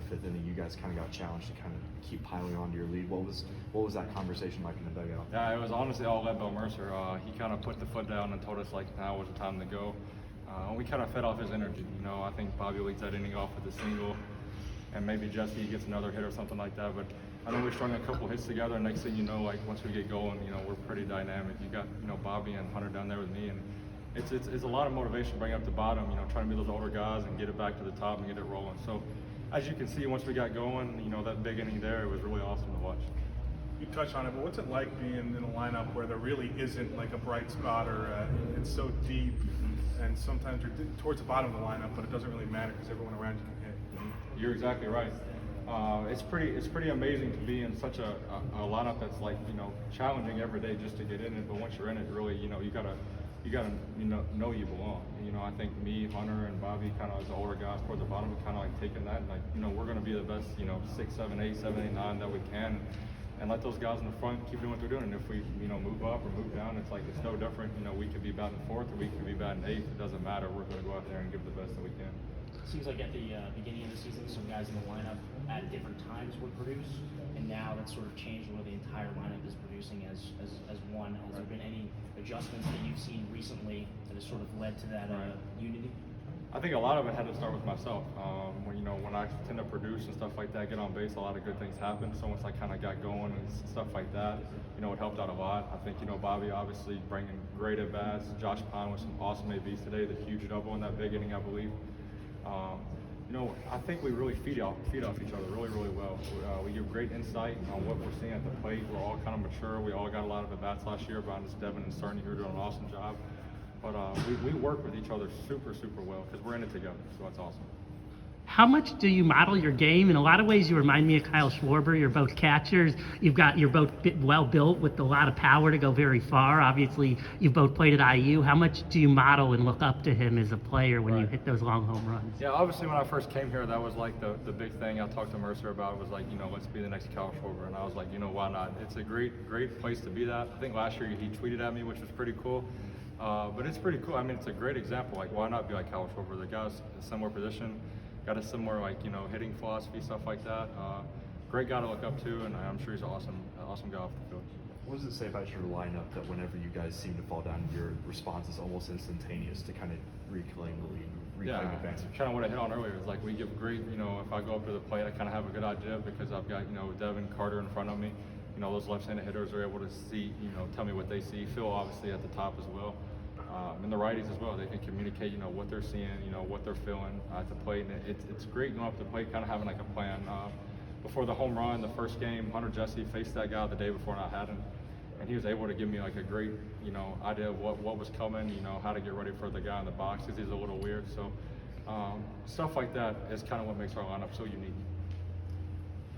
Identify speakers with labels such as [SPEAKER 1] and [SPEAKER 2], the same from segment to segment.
[SPEAKER 1] fifth inning, you guys kind of got challenged to kind of keep piling onto your lead. What was that conversation like in the dugout?
[SPEAKER 2] Yeah, it was honestly all led by Mercer. He kind of put the foot down and told us like now was the time to go. We kind of fed off his energy. I think Bobby leads that inning off with a single, and maybe Jesse gets another hit or something like that. But I know we strung a couple hits together, and next thing you know, like once we get going, we're pretty dynamic. You got Bobby and Hunter down there with me, and it's a lot of motivation to bring up the bottom. Trying to be those older guys and get it back to the top and get it rolling. So as you can see, once we got going, that big inning there, it was really awesome to watch.
[SPEAKER 3] You touched on it, but what's it like being in a lineup where there really isn't like a bright spot or it's so deep, and sometimes you're towards the bottom of the lineup, but it doesn't really matter because everyone around you can hit.
[SPEAKER 2] You're exactly right. It's pretty amazing to be in such a lineup that's like challenging every day just to get in it. But once you're in it, really you gotta know you belong. I think me, Hunter, and Bobby, kind of as the older guys toward the bottom, kind of like taking that and like we're gonna be the best 6, 7, 8, 7, 8, 9 that we can. And let those guys in the front keep doing what they're doing. And if we, move up or move down, it's no different. We could be batting fourth or we could be batting eighth. It doesn't matter. We're going to go out there and give the best that we can.
[SPEAKER 4] Seems like at the beginning of the season, some guys in the lineup at different times would produce, and now that's sort of changed where the entire lineup is producing as one. Has there been any adjustments that you've seen recently that has sort of led to that unity?
[SPEAKER 2] I think a lot of it had to start with myself. When I tend to produce and stuff like that, get on base, a lot of good things happen. So once I kind of got going and stuff like that, it helped out a lot. I think Bobby obviously bringing great at bats. Josh Pine with some awesome ABs today, the huge double in that big inning, I believe. I think we really feed off each other really, really well. We give great insight on what we're seeing at the plate. We're all kind of mature. We all got a lot of at bats last year. Brian, Devin, and Cerny here doing an awesome job. But we work with each other super, super well because we're in it together, so that's awesome.
[SPEAKER 5] How much do you model your game? In a lot of ways, you remind me of Kyle Schwarber. You're both catchers. You're both well built with a lot of power to go very far. Obviously, you've both played at IU. How much do you model and look up to him as a player when you hit those long home runs?
[SPEAKER 2] Yeah, obviously when I first came here, that was like the big thing I talked to Mercer about was like, let's be the next Kyle Schwarber. And I was like, why not? It's a great place to be that. I think last year he tweeted at me, which was pretty cool. But it's pretty cool. I mean, it's a great example. Like, why not be like Kyle Schwarber? The guy's a similar position, got a similar hitting philosophy, stuff like that. Great guy to look up to, and I'm sure he's an awesome guy off the field.
[SPEAKER 1] What does it say about your lineup that whenever you guys seem to fall down, your response is almost instantaneous to kind of reclaim the lead, reclaim advantage?
[SPEAKER 2] Kind of what I hit on earlier is like we give great. If I go up to the plate, I kind of have a good idea because I've got Devin, Carter in front of me. Those left-handed hitters are able to see, tell me what they see. Phil obviously at the top as well. And the righties as well. They can communicate, what they're seeing, what they're feeling at the plate. And it's great going up to the plate, kind of having like a plan. Before the home run, the first game, Hunter Jesse faced that guy the day before and I hadn't. And he was able to give me like a great, idea of what was coming, how to get ready for the guy in the box because he's a little weird. So stuff like that is kind of what makes our lineup so unique.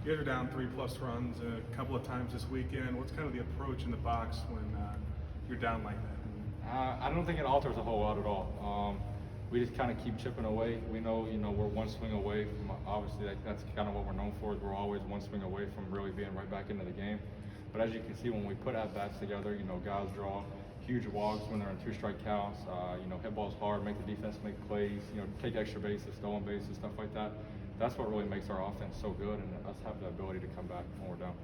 [SPEAKER 3] You guys are down 3+ runs a couple of times this weekend. What's kind of the approach in the box when you're down like that?
[SPEAKER 2] I don't think it alters a whole lot at all. We just kind of keep chipping away. We know, we're one swing away from, obviously that's kind of what we're known for, is we're always one swing away from really being right back into the game. But as you can see, when we put at-bats together, guys draw huge walks when they're in 2-strike counts, hit balls hard, make the defense make plays, take extra bases, stolen bases, stuff like that. That's what really makes our offense so good, and us have the ability to come back when we're down.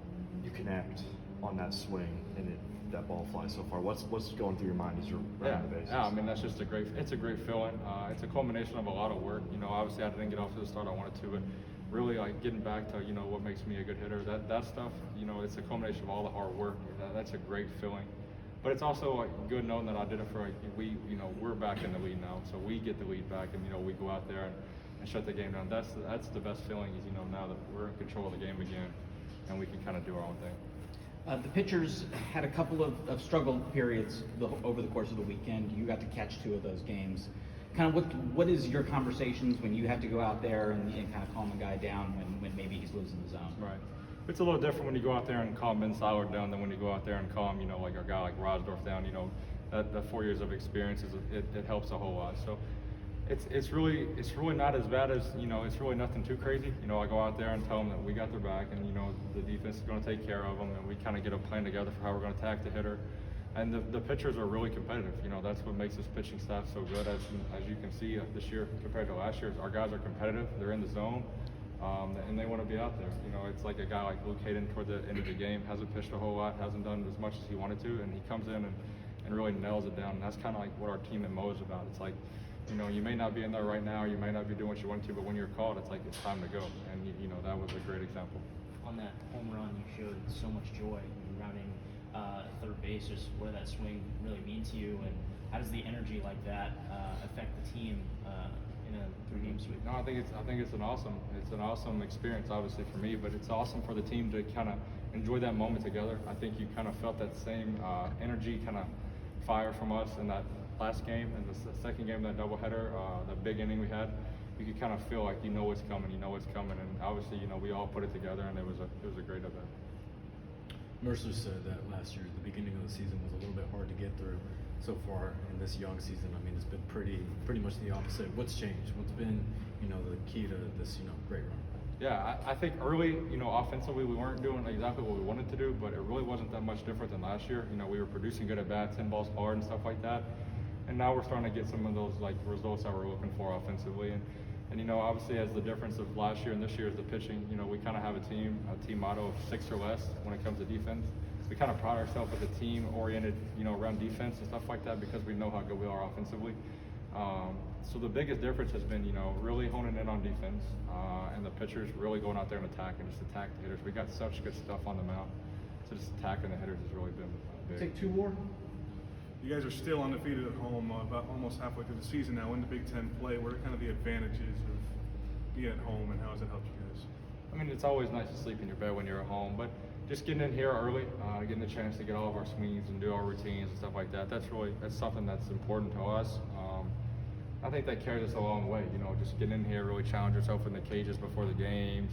[SPEAKER 1] You connect on that swing, and that ball flies so far. What's going through your mind as you're running the bases?
[SPEAKER 2] Yeah, I mean that's just it's a great feeling. It's a culmination of a lot of work. Obviously I didn't get off to the start I wanted to, but really like getting back to what makes me a good hitter. That stuff, it's a culmination of all the hard work. That's a great feeling. But it's also like good knowing that I did it for we're back in the lead now, so we get the lead back, and we go out there and shut the game down. That's the best feeling is now that we're in control of the game again, and we can kind of do our own thing.
[SPEAKER 6] The pitchers had a couple of struggle periods over the course of the weekend. You got to catch 2 of those games. Kind of what is your conversations when you have to go out there and kind of calm a guy down when maybe he's losing the zone?
[SPEAKER 2] Right. It's a little different when you go out there and calm Ben Siler down than when you go out there and calm, like a guy like Rosdorf down. That 4 years of experience it helps a whole lot. So it's really not as bad as it's really nothing too crazy. I go out there and tell them that we got their back, and the defense is going to take care of them, and we kind of get a plan together for how we're going to attack the hitter. And the pitchers are really competitive. That's what makes this pitching staff so good. As you can see this year compared to last year, our guys are competitive. They're in the zone. and they want to be out there. You know, it's like a guy like Hayden toward the end of the game hasn't pitched a whole lot, hasn't done as much as he wanted to, and he comes in and really nails it down. And that's kind of like what our team MO is about. It's like, you know, you may not be in there right now, you may not be doing what you want to, but when you're called, it's like it's time to go. And you know, that was a great example.
[SPEAKER 4] On that home run, you showed so much joy in rounding third base. Just what did that swing really mean to you, and how does the energy like that affect the team in a 3-game sweep?
[SPEAKER 2] No, I think it's an awesome experience, obviously for me, but it's awesome for the team to kind of enjoy that moment together. I think you kind of felt that same energy, kind of fire from us in that last game and the second game, that doubleheader, that big inning we had. You could kind of feel like you know what's coming, and obviously, you know, we all put it together, and it was a great event.
[SPEAKER 1] Mercer said that last year, the beginning of the season was a little bit hard to get through. So far in this young season, I mean, it's been pretty much the opposite. What's changed? What's been, you know, the key to this, you know, great run?
[SPEAKER 2] Yeah, I think early, you know, offensively we weren't doing exactly what we wanted to do, but it really wasn't that much different than last year. You know, we were producing good at bats, 10 balls hard and stuff like that. And now we're starting to get some of those like results that we're looking for offensively. And you know, obviously, as the difference of last year and this year is the pitching. You know, we kind of have a team motto of 6 or less when it comes to defense. We kind of pride ourselves as a team oriented, you know, around defense and stuff like that because we know how good we are offensively. So the biggest difference has been, you know, really honing in on defense and the pitchers really going out there and attacking, just attack the hitters. We got such good stuff on the mound, so just attacking the hitters has really been big.
[SPEAKER 7] Take 2 more.
[SPEAKER 3] You guys are still undefeated at home, about almost halfway through the season now in the Big Ten play. What are kind of the advantages of being at home, and how has it helped you guys?
[SPEAKER 2] I mean, it's always nice to sleep in your bed when you're at home, but just getting in here early, getting the chance to get all of our swings and do our routines and stuff like that, that's something that's important to us. I think that carries us a long way, you know, just getting in here, really challenge yourself in the cages before the games,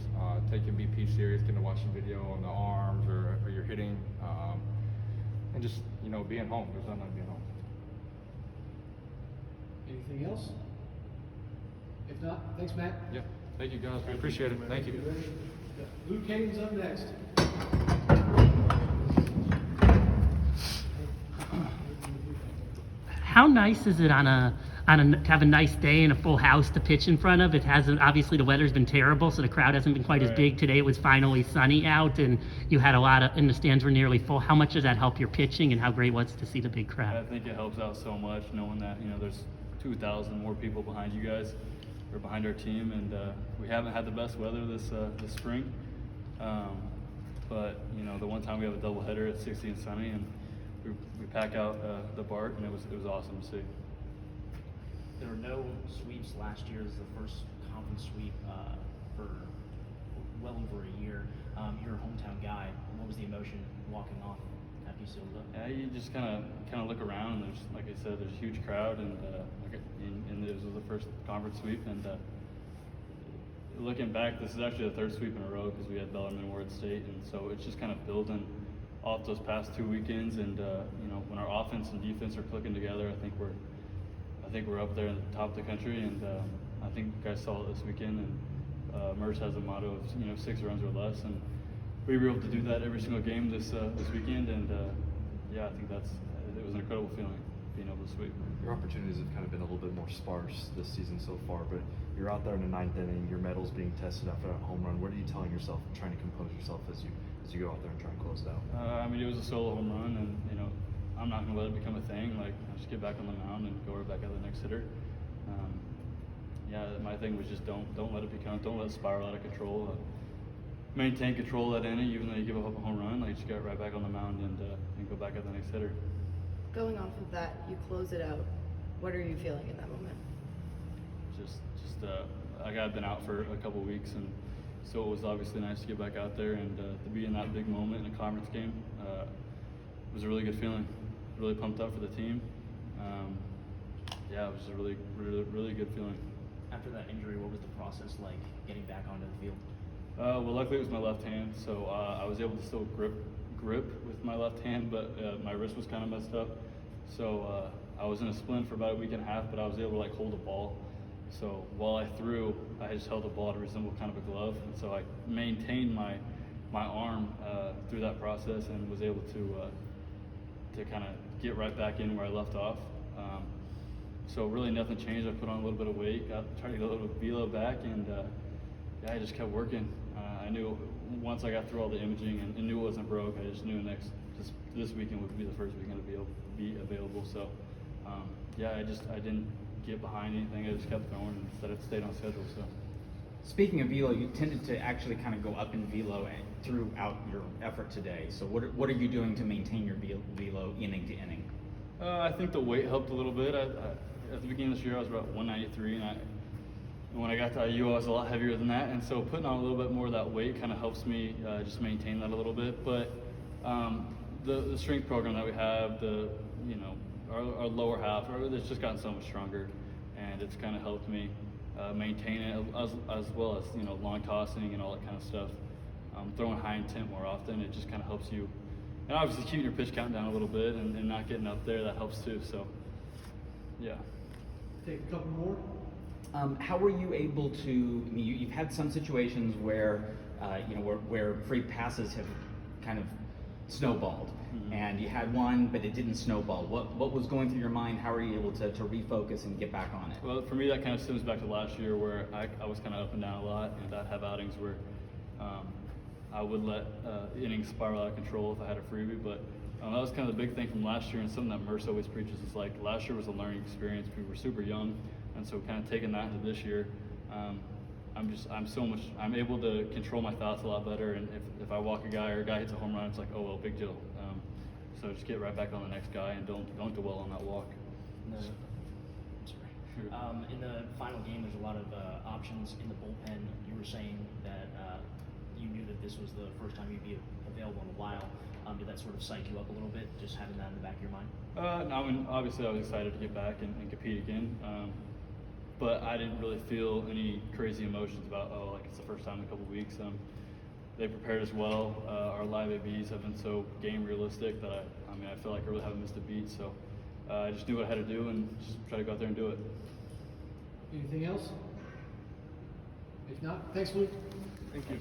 [SPEAKER 2] taking BP serious, getting to watch the video on the arms or your hitting, and just, you know, being home. There's nothing like being home.
[SPEAKER 7] Anything else? If not, thanks, Matt.
[SPEAKER 2] Yeah, thank you guys, we appreciate it, thank you.
[SPEAKER 7] Luke Hayden's up next.
[SPEAKER 5] How nice is it to have a nice day and a full house to pitch in front of? It hasn't, obviously the weather's been terrible, so the crowd hasn't been quite as big. Today it was finally sunny out, and you had and the stands were nearly full. How much does that help your pitching, and how great was it to see the big crowd?
[SPEAKER 8] I think it helps out so much knowing that, you know, there's 2,000 more people behind you guys, or behind our team, and we haven't had the best weather this spring. But you know, the one time we have a doubleheader at 60 and sunny, and we pack out the BART, and it was awesome to see.
[SPEAKER 4] There were no sweeps last year. This is the first conference sweep for well over a year. You're a hometown guy. What was the emotion walking off after you sealed it up?
[SPEAKER 8] Yeah, you just kind of look around, and there's, like I said, there's a huge crowd, and and this was the first conference sweep, and looking back, this is actually the 3rd sweep in a row because we had Bellarmine, Ward State, and so it's just kind of building off those past 2 weekends, and you know, when our offense and defense are clicking together, I think we're up there in the top of the country, and I think you guys saw it this weekend, and Merce has a motto of, you know, 6 runs or less, and we were able to do that every single game this weekend, and yeah, I think it was an incredible feeling being able to sweep.
[SPEAKER 1] Your opportunities have kind of been a little bit more sparse this season so far, but you're out there in the 9th inning, your medal's being tested after that home run. What are you telling yourself, trying to compose yourself as you go out there and try and close it out?
[SPEAKER 8] I mean, it was a solo home run, and you know, I'm not going to let it become a thing. Like, I just get back on the mound and go right back at the next hitter. Yeah, my thing was just don't let it spiral out of control. Maintain control of that inning, even though you give up a home run. Like, just get right back on the mound and go back at the next hitter.
[SPEAKER 9] Going off of that, you close it out. What are you feeling in that moment?
[SPEAKER 8] Like, I've been out for a couple weeks, and so it was obviously nice to get back out there and to be in that big moment in a conference game. It was a really good feeling. Really pumped up for the team. Yeah, it was a really, really, really good feeling.
[SPEAKER 4] After that injury, what was the process like getting back onto the field?
[SPEAKER 8] Well, luckily it was my left hand, so I was able to still grip with my left hand, but my wrist was kind of messed up. So I was in a splint for about a week and a half, but I was able to like hold a ball. So while I threw, I just held the ball to resemble kind of a glove, and so I maintained my arm through that process and was able to kind of get right back in where I left off. So really nothing changed. I put on a little bit of weight, tried to get a little velo back, and yeah, I just kept working. I knew once I got through all the imaging and knew it wasn't broke, I just knew just this weekend would be the first weekend to be available. So, yeah, I didn't get behind anything. I just kept throwing and stayed on schedule. So.
[SPEAKER 6] Speaking of velo, you tended to actually kind of go up in velo throughout your effort today. So what are you doing to maintain your velo inning to inning?
[SPEAKER 8] I think the weight helped a little bit. At the beginning of this year, I was about 193, and when I got to IU, I was a lot heavier than that. And so putting on a little bit more of that weight kind of helps me just maintain that a little bit. But the strength program that we have, our lower half, it's just gotten so much stronger, and it's kind of helped me maintain it as well as long tossing and all that kind of stuff. Throwing high intent more often, it just kind of helps you, and obviously keeping your pitch count down a little bit and not getting up there, that helps too. So yeah.
[SPEAKER 7] Take a couple more.
[SPEAKER 6] How were you able to? I mean, you've had some situations where where free passes have kind of snowballed, and you had one, but it didn't snowball. What was going through your mind? How were you able to refocus and get back on it?
[SPEAKER 8] Well, for me, that kind of stems back to last year where I was kind of up and down a lot, and I'd have outings where I would let innings spiral out of control if I had a freebie. But that was kind of the big thing from last year, and something that Merce always preaches is like last year was a learning experience. We were super young, and so kind of taking that into this year, I'm able to control my thoughts a lot better. And if I walk a guy or a guy hits a home run, it's like, oh well, big deal. So just get right back on the next guy and don't dwell on that walk.
[SPEAKER 4] In the final game, there's a lot of options in the bullpen. You were saying that you knew that this was the first time you'd be available in a while. Did that sort of psych you up a little bit, just having that in the back of your mind?
[SPEAKER 8] No, I mean, obviously I was excited to get back and compete again, but I didn't really feel any crazy emotions about, like it's the first time in a couple weeks. They prepared us well. Our live ABs have been so game realistic that I feel like I really haven't missed a beat. So I just knew what I had to do and just try to go out there and do it.
[SPEAKER 7] Anything else? If not, thanks, Luke.
[SPEAKER 8] Thank you.